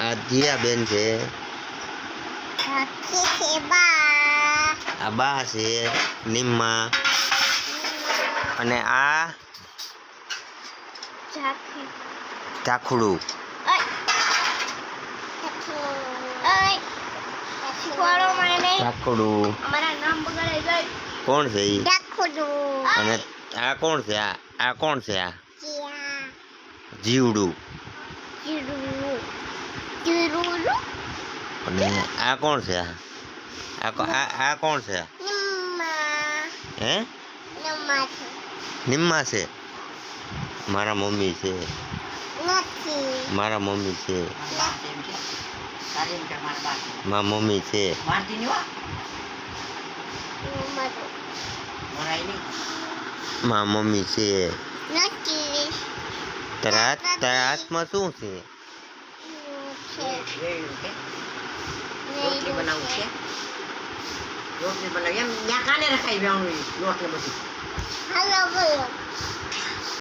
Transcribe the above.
આ જીયા બેન છે, આ બા છે નિમ્મા, અને આ ચાખડું. ચાખડું કોણ છે ઈ? અને આ કોણ છે? આ કોણ છે? આ જીવડું. અને આ કોણ છે? આ કોણ છે? હે નિમ્મા છે. મારા મમ્મી છે. મારા મમ્મી છે. મારા મમ્મી છે. મારા મમ્મી છે. તારા હાથમાં શું છે? રોટલી બનાવું છે. રોટલી બનાવી એમ ત્યાં કાને રખાઈ બેવાનું રોટલી બધી.